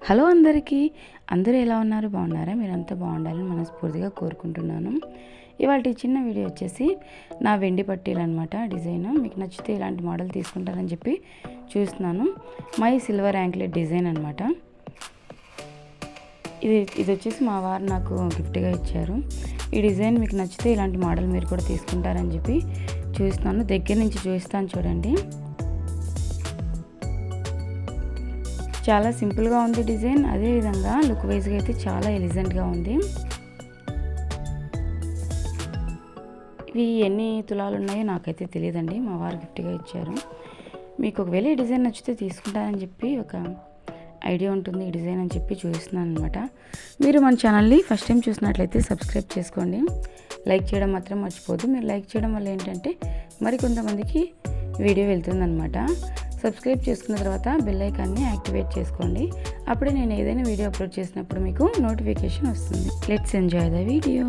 Hello అందరికీ, అందరూ ఎలా ఉన్నారు? బాగున్నారా? మీరంతా బాగుండాలని మనస్ఫూర్తిగా కోరుకుంటున్నాను. ఇవాళ ఈ చిన్న వీడియో వచ్చేసి నా వెండి పట్టీలు అనమాట. డిజైన్ మీకు నచ్చితే ఇలాంటి మోడల్ తీసుకుంటారని చెప్పి చూస్తున్నాను. మై సిల్వర్ యాంక్లెట్ డిజైన్ అనమాట. ఇది వచ్చేసి మా వారు నాకు గిఫ్ట్గా ఇచ్చారు. ఈ డిజైన్ మీకు నచ్చితే ఇలాంటి మోడల్ మీరు కూడా తీసుకుంటారని చెప్పి చూస్తున్నాను. దగ్గర నుంచి చూస్తాను చూడండి. చాలా సింపుల్గా ఉంది డిజైన్. అదేవిధంగా లుక్ వైజ్గా అయితే చాలా ఎలిజెంట్గా ఉంది. ఇవి ఎన్ని తులాలు ఉన్నాయో నాకైతే తెలియదండి, మా వారు గిఫ్ట్గా ఇచ్చారు. మీకు ఒకవేళ ఈ డిజైన్ నచ్చితే తీసుకుంటారని చెప్పి ఒక ఐడియా ఉంటుంది ఈ డిజైన్ అని చెప్పి చూస్తున్నాను అనమాట. మీరు మన ఛానల్ని ఫస్ట్ టైం చూసినట్లయితే సబ్స్క్రైబ్ చేసుకోండి. లైక్ చేయడం మాత్రం మర్చిపోదు. మీరు లైక్ చేయడం వల్ల ఏంటంటే మరికొంతమందికి వీడియో వెళ్తుందనమాట. సబ్స్క్రైబ్ చేసుకున్న తర్వాత బెల్ ఐకాన్ని యాక్టివేట్ చేసుకోండి. అప్పుడే నేను ఏదైనా వీడియో అప్లోడ్ చేసినప్పుడు మీకు నోటిఫికేషన్ వస్తుంది. Let's enjoy the video.